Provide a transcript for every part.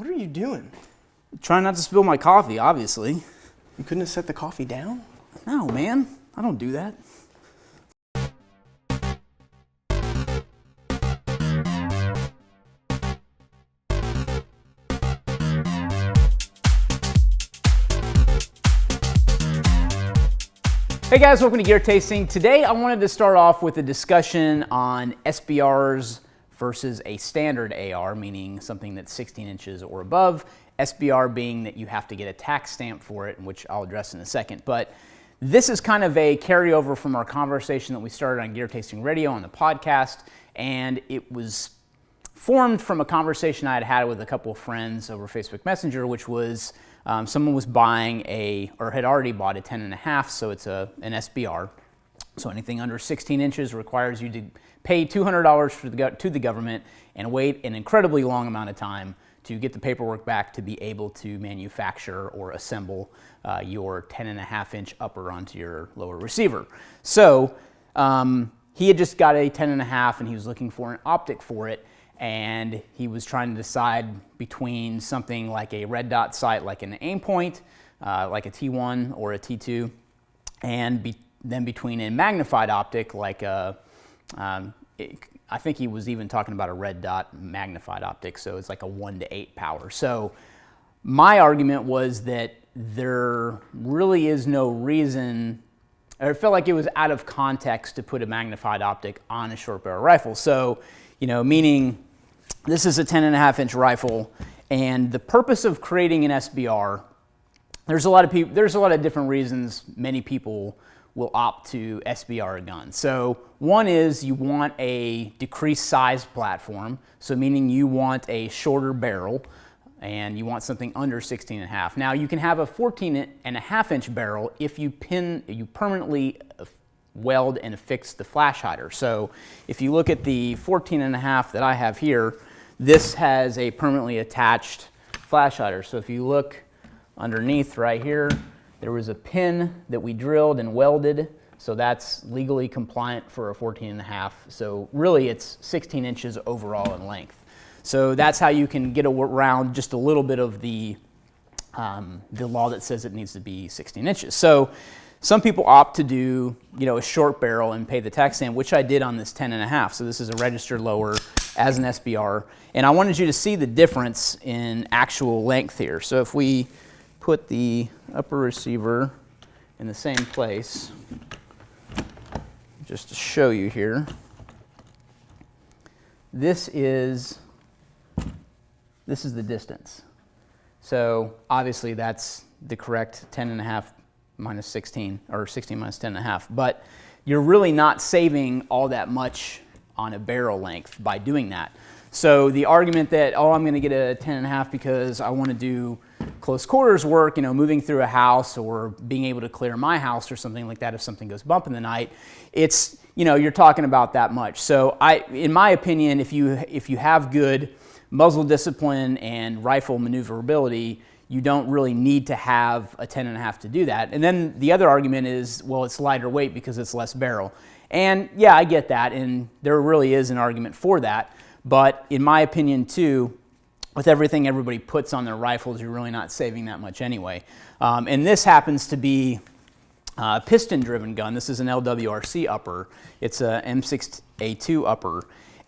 What are you doing? Trying not to spill my coffee, obviously. You couldn't have set the coffee down? No, man. I don't do that. Hey guys, welcome to Gear Tasting. Today I wanted to start off with a discussion on SBRs versus a standard AR, meaning something that's 16 inches or above. SBR being that you have to get a tax stamp for it, which I'll address in a second. But this is kind of a carryover from our conversation that we started on Gear Tasting Radio on the podcast, and it was formed from a conversation I had had with a couple of friends over Facebook Messenger, which was someone was buying or had already bought a 10.5, so it's an SBR. So anything under 16 inches requires you to pay $200 to the government and wait an incredibly long amount of time to get the paperwork back to be able to manufacture or assemble your 10.5-inch upper onto your lower receiver. So he had just got a 10.5 and he was looking for an optic for it, and he was trying to decide between something like a red dot sight like an aim point, like a T1 or a T2, and then between a magnified optic like I think he was even talking about a red dot magnified optic, so it's like a 1-to-8 power. So my argument was that there really is no reason, or it felt like it was out of context to put a magnified optic on a short barrel rifle. So, meaning this is a 10.5-inch rifle, and the purpose of creating an SBR, there's a lot of different reasons many people will opt to SBR a gun. So one is you want a decreased size platform, so meaning you want a shorter barrel and you want something under 16.5. Now you can have a 14.5-inch barrel if you permanently weld and affix the flash hider. So if you look at the 14.5 that I have here, this has a permanently attached flash hider. So if you look underneath right here, there was a pin that we drilled and welded, so that's legally compliant for a 14.5. So really it's 16 inches overall in length. So that's how you can get around just a little bit of the law that says it needs to be 16 inches. So some people opt to do, a short barrel and pay the tax stamp, which I did on this 10.5. So this is a registered lower as an SBR. And I wanted you to see the difference in actual length here. So if we put the upper receiver in the same place, just to show you here, this is the distance. So obviously that's the correct 10.5 minus 16, or 16 minus 10.5, but you're really not saving all that much on a barrel length by doing that. So the argument that, I'm going to get a 10.5 because I want to do close quarters work, moving through a house or being able to clear my house or something like that if something goes bump in the night, it's, you're talking about that much. So in my opinion, if you have good muzzle discipline and rifle maneuverability, you don't really need to have a 10.5 to do that. And then the other argument is, well, it's lighter weight because it's less barrel. And yeah, I get that, and there really is an argument for that. But in my opinion too, with everything everybody puts on their rifles, you're really not saving that much anyway. And this happens to be a piston-driven gun. This is an LWRC upper. It's a M6A2 upper.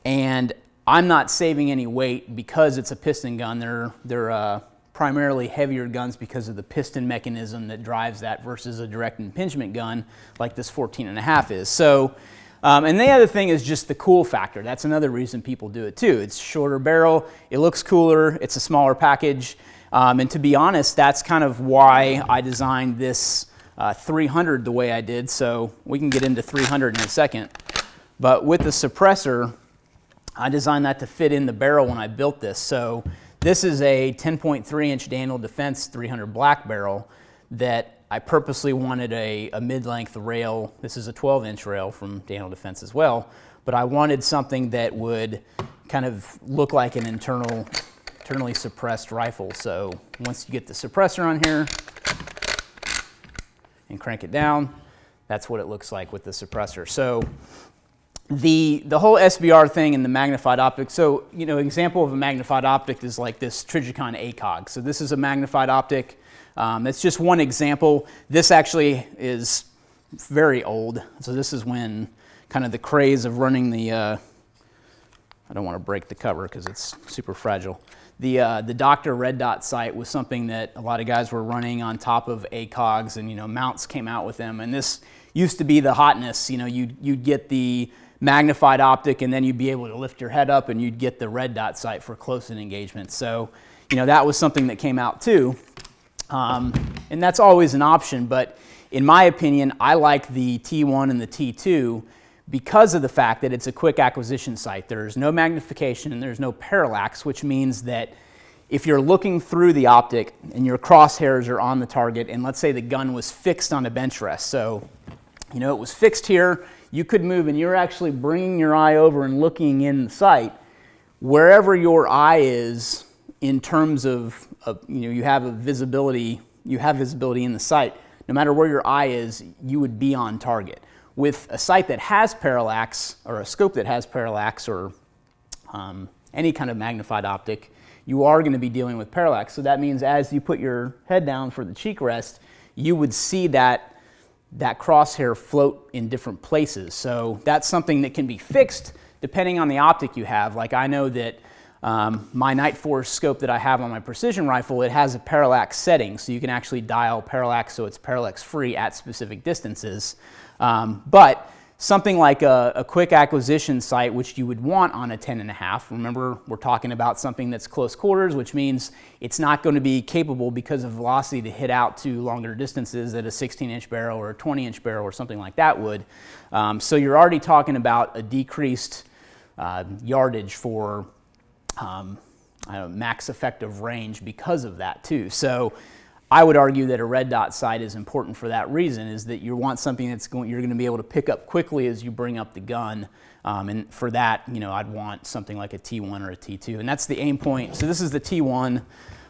And I'm not saving any weight because it's a piston gun. They're primarily heavier guns because of the piston mechanism that drives that versus a direct impingement gun like this 14.5 is. So, and the other thing is just the cool factor. That's another reason people do it too. It's shorter barrel, it looks cooler, it's a smaller package, and to be honest, that's kind of why I designed this 300 the way I did. So we can get into 300 in a second. But with the suppressor, I designed that to fit in the barrel when I built this. So this is a 10.3-inch Daniel Defense 300 black barrel that I purposely wanted a mid-length rail. This is a 12-inch rail from Daniel Defense as well, but I wanted something that would kind of look like an internally suppressed rifle. So once you get the suppressor on here and crank it down, that's what it looks like with the suppressor. So the whole SBR thing and the magnified optic. So, example of a magnified optic is like this Trijicon ACOG. So this is a magnified optic. It's just one example. This actually is very old. So this is when kind of the craze of running the, I don't want to break the cover because it's super fragile. The Dr. Red Dot sight was something that a lot of guys were running on top of ACOGs, and mounts came out with them. And this used to be the hotness. You'd get the magnified optic, and then you'd be able to lift your head up and you'd get the red dot sight for close-in engagement. So, that was something that came out too. And that's always an option, but in my opinion, I like the T1 and the T2 because of the fact that it's a quick acquisition sight. There's no magnification and there's no parallax, which means that if you're looking through the optic and your crosshairs are on the target, and let's say the gun was fixed on a bench rest, so it was fixed here, you could move and you're actually bringing your eye over and looking in the sight, wherever your eye is in terms of you have visibility in the sight. No matter where your eye is, you would be on target. With a sight that has parallax, or a scope that has parallax, or any kind of magnified optic, you are going to be dealing with parallax. So that means as you put your head down for the cheek rest, you would see that crosshair float in different places. So that's something that can be fixed depending on the optic you have. Like I know that my Night Force scope that I have on my precision rifle, it has a parallax setting, so you can actually dial parallax so it's parallax free at specific distances. But something like a quick acquisition sight, which you would want on a 10.5, remember we're talking about something that's close quarters, which means it's not going to be capable because of velocity to hit out to longer distances that a 16-inch barrel or a 20-inch barrel or something like that would. So you're already talking about a decreased yardage for max effective range because of that too. So I would argue that a red dot sight is important for that reason, is that you want something you're going to be able to pick up quickly as you bring up the gun. And for that, I'd want something like a T1 or a T2. And that's the aim point. So this is the T1.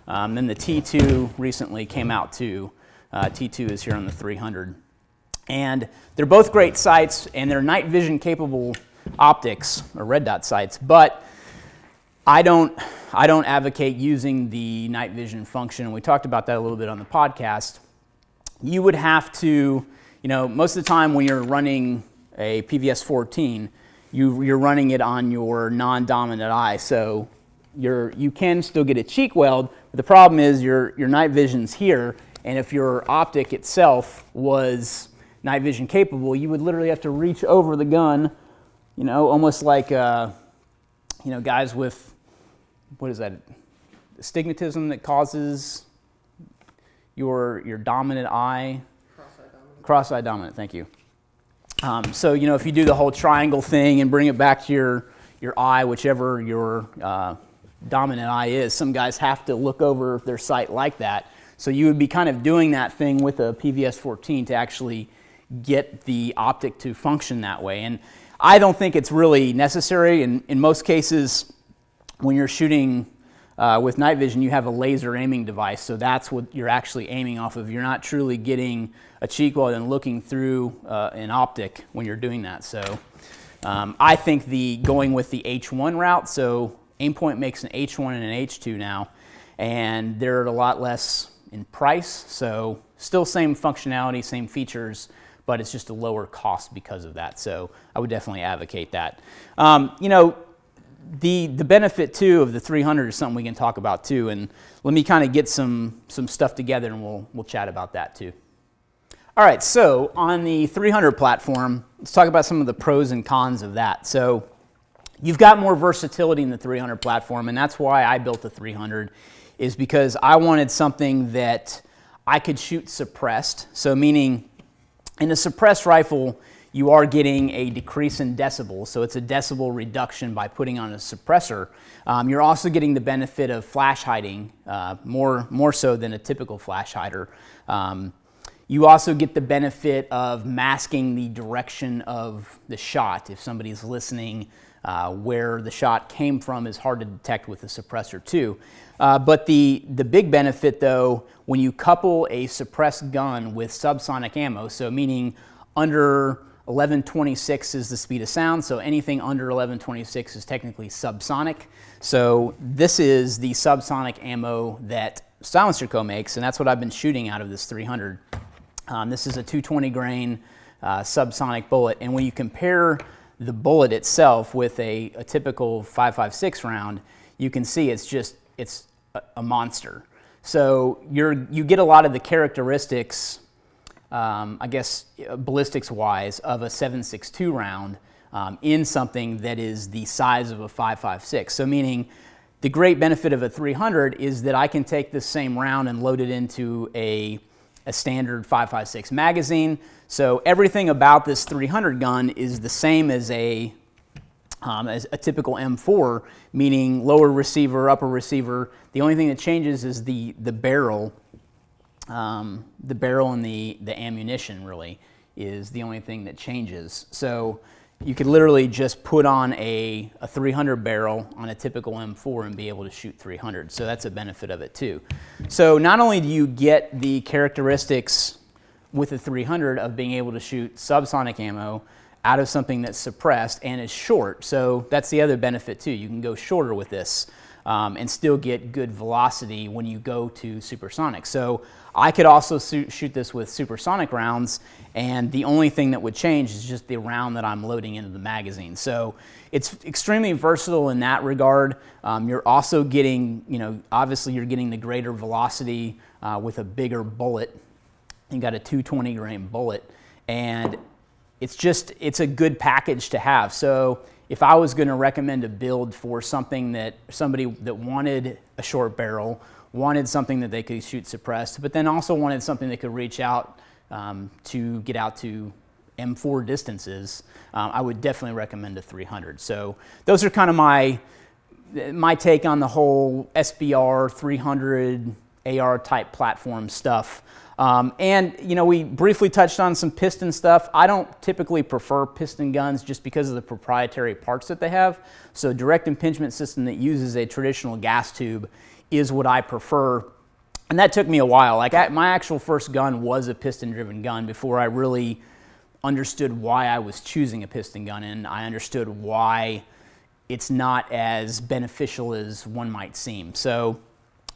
Then the T2 recently came out too. T2 is here on the 300. And they're both great sights, and they're night vision capable optics, or red dot sights, but I don't advocate using the night vision function. We talked about that a little bit on the podcast. You would have to, most of the time when you're running a PVS 14, you're running it on your non-dominant eye, so you can still get a cheek weld, but the problem is your night vision's here, and if your optic itself was night vision capable, you would literally have to reach over the gun, almost like guys with, what is that, astigmatism that causes your dominant eye? Cross-eye dominant, thank you. So, if you do the whole triangle thing and bring it back to your eye, whichever your dominant eye is, some guys have to look over their sight like that. So you would be kind of doing that thing with a PVS 14 to actually get the optic to function that way. And I don't think it's really necessary. In most cases, when you're shooting with night vision, you have a laser aiming device, so that's what you're actually aiming off of. You're not truly getting a cheek weld and looking through an optic when you're doing that. So I think going with the H1 route, so Aimpoint makes an H1 and an H2 now, and they're a lot less in price, so still same functionality, same features, but it's just a lower cost because of that. So I would definitely advocate that. The benefit too of the 300 is something we can talk about too, and let me kind of get some stuff together and we'll chat about that too. All right, so on the 300 platform, let's talk about some of the pros and cons of that. So you've got more versatility in the 300 platform, and that's why I built the 300, is because I wanted something that I could shoot suppressed. So meaning in a suppressed rifle, you are getting a decrease in decibels, so it's a decibel reduction by putting on a suppressor. You're also getting the benefit of flash hiding, more so than a typical flash hider. You also get the benefit of masking the direction of the shot. If somebody's listening, where the shot came from is hard to detect with a suppressor too. But the big benefit though, when you couple a suppressed gun with subsonic ammo, so meaning under 1126 is the speed of sound, so anything under 1126 is technically subsonic. So this is the subsonic ammo that Silencer Co. makes, and that's what I've been shooting out of this 300. This is a 220 grain subsonic bullet, and when you compare the bullet itself with a typical 5.56 round, you can see it's a monster. So you get a lot of the characteristics, I guess ballistics-wise, of a 7.62 round in something that is the size of a 5.56. So meaning the great benefit of a 300 is that I can take this same round and load it into a standard 5.56 magazine. So everything about this 300 gun is the same as a typical M4, meaning lower receiver, upper receiver. The only thing that changes is the barrel. The barrel and the ammunition really is the only thing that changes. So you could literally just put on a 300 barrel on a typical M4 and be able to shoot 300. So that's a benefit of it too. So not only do you get the characteristics with the 300 of being able to shoot subsonic ammo out of something that's suppressed and is short. So that's the other benefit too. You can go shorter with this and still get good velocity when you go to supersonic. So I could also shoot this with supersonic rounds, and the only thing that would change is just the round that I'm loading into the magazine. So it's extremely versatile in that regard. You're also getting, obviously you're getting the greater velocity with a bigger bullet. You got a 220 grain bullet, and it's a good package to have. So if I was going to recommend a build for something that somebody that wanted a short barrel, wanted something that they could shoot suppressed, but then also wanted something that could reach out to get out to M4 distances, I would definitely recommend a 300. So those are kind of my take on the whole SBR 300 AR type platform stuff. And we briefly touched on some piston stuff. I don't typically prefer piston guns just because of the proprietary parts that they have. So direct impingement system that uses a traditional gas tube is what I prefer. And that took me a while. My actual first gun was a piston driven gun before I really understood why I was choosing a piston gun, and I understood why it's not as beneficial as one might seem. So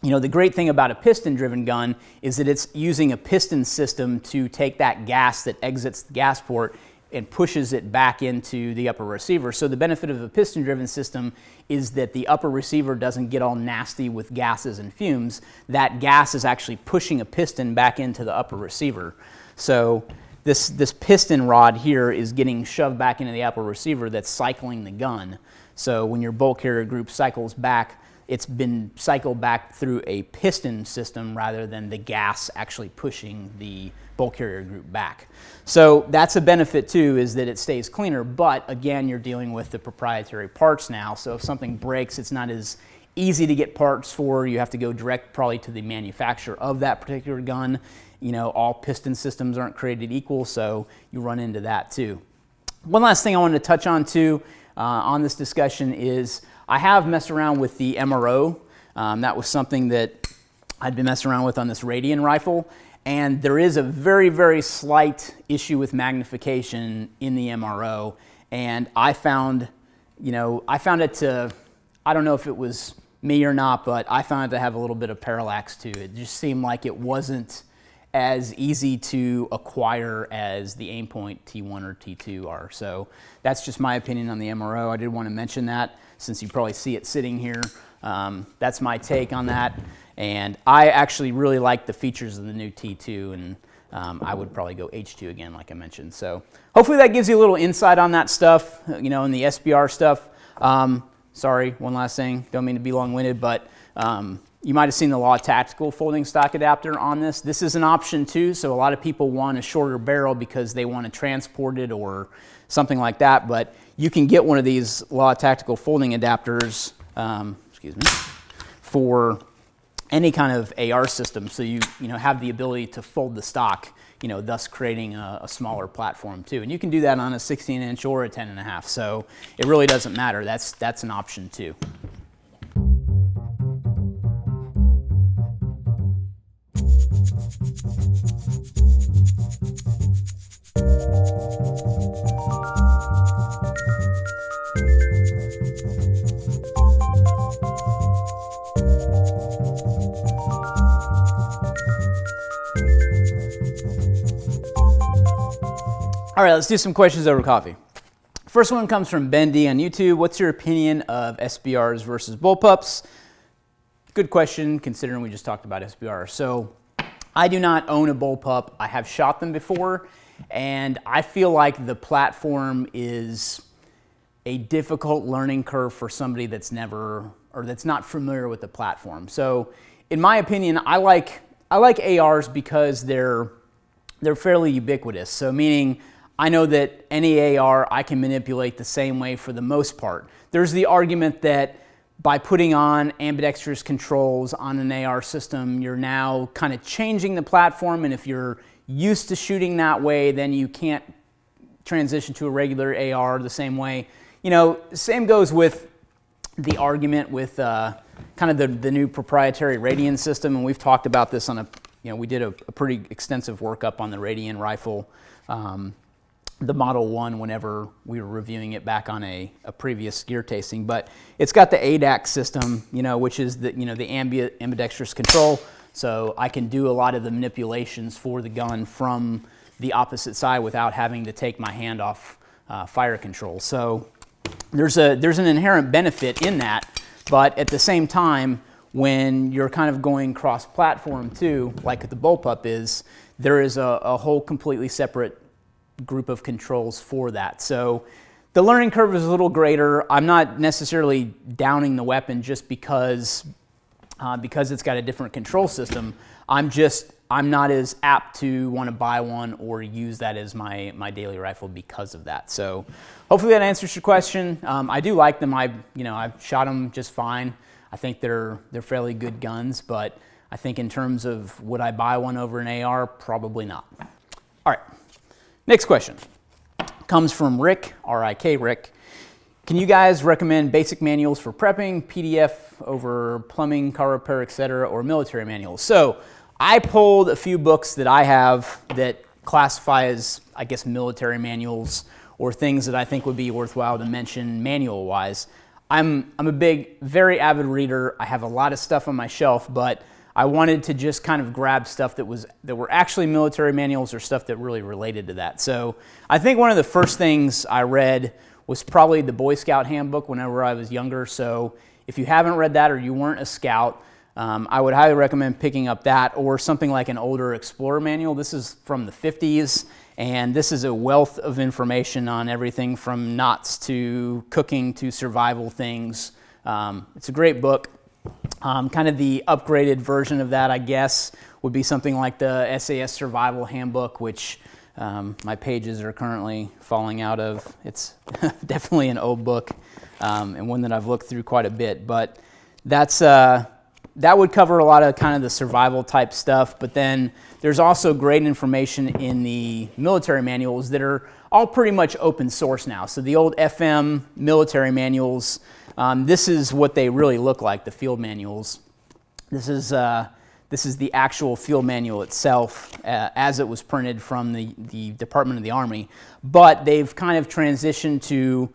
the great thing about a piston-driven gun is that it's using a piston system to take that gas that exits the gas port and pushes it back into the upper receiver. So the benefit of a piston-driven system is that the upper receiver doesn't get all nasty with gases and fumes. That gas is actually pushing a piston back into the upper receiver. So this piston rod here is getting shoved back into the upper receiver that's cycling the gun. So when your bolt carrier group cycles back, it's been cycled back through a piston system rather than the gas actually pushing the bolt carrier group back. So that's a benefit too, is that it stays cleaner, but again, you're dealing with the proprietary parts now. So if something breaks, it's not as easy to get parts for. You have to go direct probably to the manufacturer of that particular gun. All piston systems aren't created equal, so you run into that too. One last thing I wanted to touch on too on this discussion is I have messed around with the MRO. That was something that I'd been messing around with on this Radian rifle, and there is a very, very slight issue with magnification in the MRO, and I found it to, I don't know if it was me or not, but I found it to have a little bit of parallax to it. It just seemed like it wasn't as easy to acquire as the Aimpoint T1 or T2 are. So that's just my opinion on the MRO. I did want to mention that since you probably see it sitting here. That's my take on that. And I actually really like the features of the new T2, and I would probably go H2 again, like I mentioned. So hopefully that gives you a little insight on that stuff, in the SBR stuff. Sorry, one last thing. Don't mean to be long-winded, but you might have seen the Law Tactical folding stock adapter on this. This is an option too, so a lot of people want a shorter barrel because they want to transport it or something like that, but you can get one of these Law Tactical folding adapters, for any kind of AR system, so you have the ability to fold the stock, thus creating a smaller platform too. And you can do that on a 16-inch or a 10.5, so it really doesn't matter. That's an option too. All right, let's do some questions over coffee. First one comes from Ben D on YouTube. What's your opinion of SBRs versus bullpups? Good question, considering we just talked about SBRs. So I do not own a bullpup. I have shot them before, and I feel like the platform is a difficult learning curve for somebody that's never, or that's not familiar with the platform. So in my opinion, I like ARs because they're fairly ubiquitous. So meaning I know that any AR I can manipulate the same way for the most part. There's the argument that by putting on ambidextrous controls on an AR system, you're now kind of changing the platform, and if you're used to shooting that way, then you can't transition to a regular AR the same way. You know, same goes with the argument with kind of the new proprietary Radian system, and we've talked about this on we did a pretty extensive workup on the Radian rifle, the Model 1, whenever we were reviewing it back on a previous gear tasting. But it's got the ADAC system, which is the ambidextrous control. So I can do a lot of the manipulations for the gun from the opposite side without having to take my hand off fire control. So there's an inherent benefit in that, but at the same time, when you're kind of going cross-platform too, like the bullpup is, there is a whole completely separate group of controls for that. So the learning curve is a little greater. I'm not necessarily downing the weapon just because it's got a different control system. I'm not as apt to want to buy one or use that as my daily rifle because of that. So hopefully that answers your question. I do like them. I've shot them just fine. I think they're fairly good guns, but I think in terms of would I buy one over an AR, probably not. All right. Next question comes from Rick, R-I-K, Rick. Can you guys recommend basic manuals for prepping, PDF over plumbing, car repair, etc., or military manuals? So I pulled a few books that I have that classify as, I guess, military manuals or things that I think would be worthwhile to mention manual-wise. I'm a very avid reader. I have a lot of stuff on my shelf, but I wanted to just kind of grab stuff that were actually military manuals or stuff that really related to that. So I think one of the first things I read was probably the Boy Scout handbook whenever I was younger. So if you haven't read that or you weren't a scout, I would highly recommend picking up that or something like an older Explorer manual. This is from the 50s, and this is a wealth of information on everything from knots to cooking to survival things. It's a great book. Kind of the upgraded version of that, I guess, would be something like the SAS Survival Handbook, which my pages are currently falling out of. It's definitely an old book and one that I've looked through quite a bit. But that would cover a lot of kind of the survival type stuff. But then there's also great information in the military manuals that are all pretty much open source now. So the old FM military manuals, this is what they really look like, the field manuals. This is the actual field manual itself as it was printed from the Department of the Army. But they've kind of transitioned to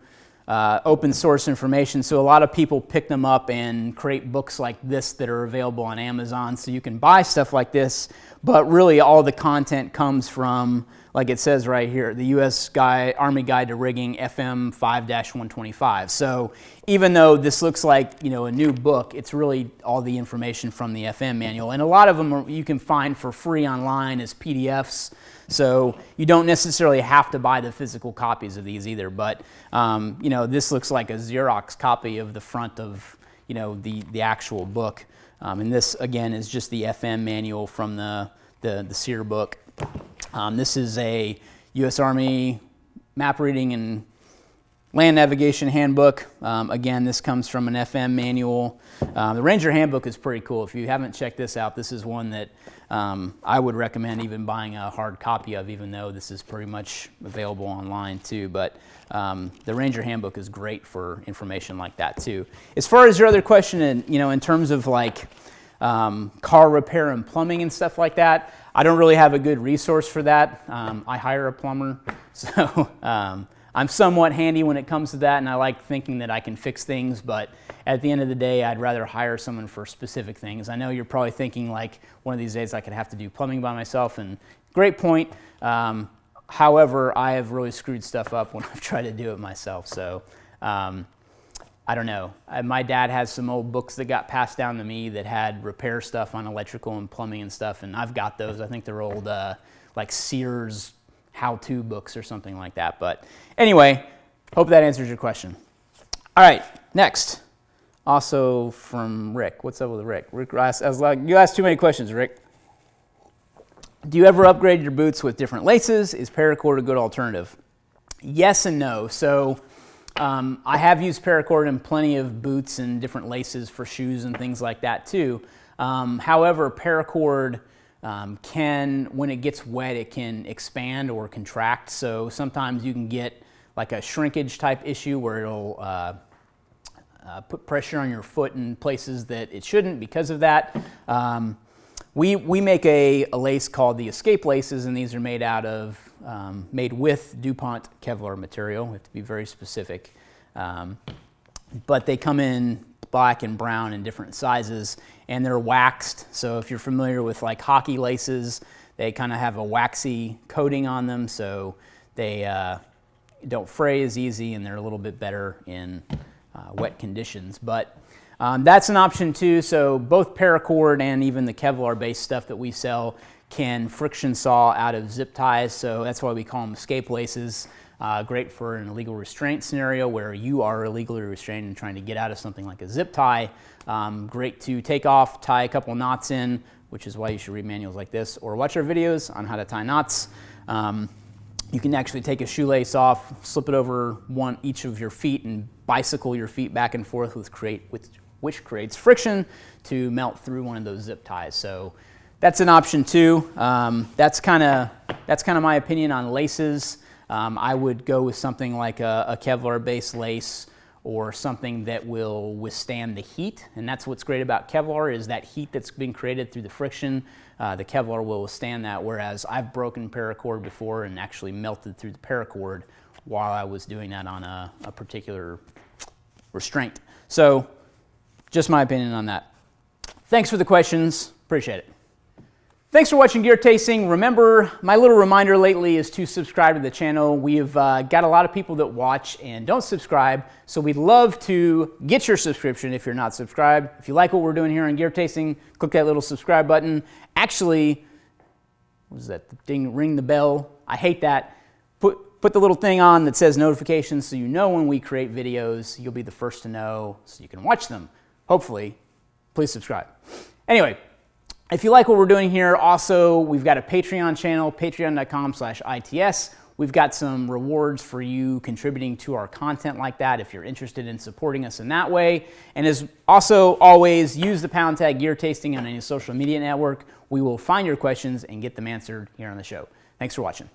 open source information, so a lot of people pick them up and create books like this that are available on Amazon, so you can buy stuff like this, but really all the content comes from, like it says right here, the U.S. Army Guide to Rigging FM 5-125. So even though this looks like a new book, it's really all the information from the FM manual, and a lot of them you can find for free online as PDFs. So you don't necessarily have to buy the physical copies of these either, but this looks like a Xerox copy of the front of the actual book, and this again is just the FM manual from the SEER book. This is a U.S. Army map reading and land navigation handbook. Again, this comes from an FM manual. The Ranger handbook is pretty cool. If you haven't checked this out, this is one that I would recommend even buying a hard copy of, even though this is pretty much available online too. But the Ranger handbook is great for information like that too. As far as your other question, in terms of like car repair and plumbing and stuff like that, I don't really have a good resource for that. I hire a plumber, so I'm somewhat handy when it comes to that, and I like thinking that I can fix things, but at the end of the day, I'd rather hire someone for specific things. I know you're probably thinking like one of these days I could have to do plumbing by myself, and great point. However, I have really screwed stuff up when I've tried to do it myself. So I don't know. My dad has some old books that got passed down to me that had repair stuff on electrical and plumbing and stuff, and I've got those. I think they're old like Sears how-to books or something like that. But anyway, hope that answers your question. All right, next. Also from Rick. What's up with Rick? Rick asked, you asked too many questions, Rick. Do you ever upgrade your boots with different laces? Is paracord a good alternative? Yes and no. So I have used paracord in plenty of boots and different laces for shoes and things like that too. However, paracord can, when it gets wet, it can expand or contract. So sometimes you can get like a shrinkage type issue where it'll put pressure on your foot in places that it shouldn't because of that. We make a lace called the Escape laces, and these are made out of made with DuPont Kevlar material. We have to be very specific. But they come in black and brown in different sizes, and they're waxed. So if you're familiar with like hockey laces, they kind of have a waxy coating on them, so they don't fray as easy, and they're a little bit better in wet conditions. But that's an option too. So both paracord and even the Kevlar-based stuff that we sell can friction saw out of zip ties. So that's why we call them escape laces. Great for an illegal restraint scenario where you are illegally restrained and trying to get out of something like a zip tie. Great to take off, tie a couple knots in, which is why you should read manuals like this or watch our videos on how to tie knots. You can actually take a shoelace off, slip it over each of your feet, and bicycle your feet back and forth, which creates friction to melt through one of those zip ties. So that's an option too. That's kind of my opinion on laces. I would go with something like a Kevlar-based lace or something that will withstand the heat. And that's what's great about Kevlar is that heat that's been created through the friction. The Kevlar will withstand that, whereas I've broken paracord before and actually melted through the paracord while I was doing that on a particular restraint. So just my opinion on that. Thanks for the questions. Appreciate it. Thanks for watching Gear Tasting. Remember, my little reminder lately is to subscribe to the channel. We've got a lot of people that watch and don't subscribe, so we'd love to get your subscription if you're not subscribed. If you like what we're doing here on Gear Tasting, click that little subscribe button. Actually, what is that? The ding, ring the bell. I hate that. Put the little thing on that says notifications so you know when we create videos. You'll be the first to know so you can watch them. Hopefully, please subscribe. Anyway, if you like what we're doing here, also, we've got a Patreon channel, patreon.com/ITS. We've got some rewards for you contributing to our content like that if you're interested in supporting us in that way. And as also always, use the pound tag Gear Tasting on any social media network. We will find your questions and get them answered here on the show. Thanks for watching.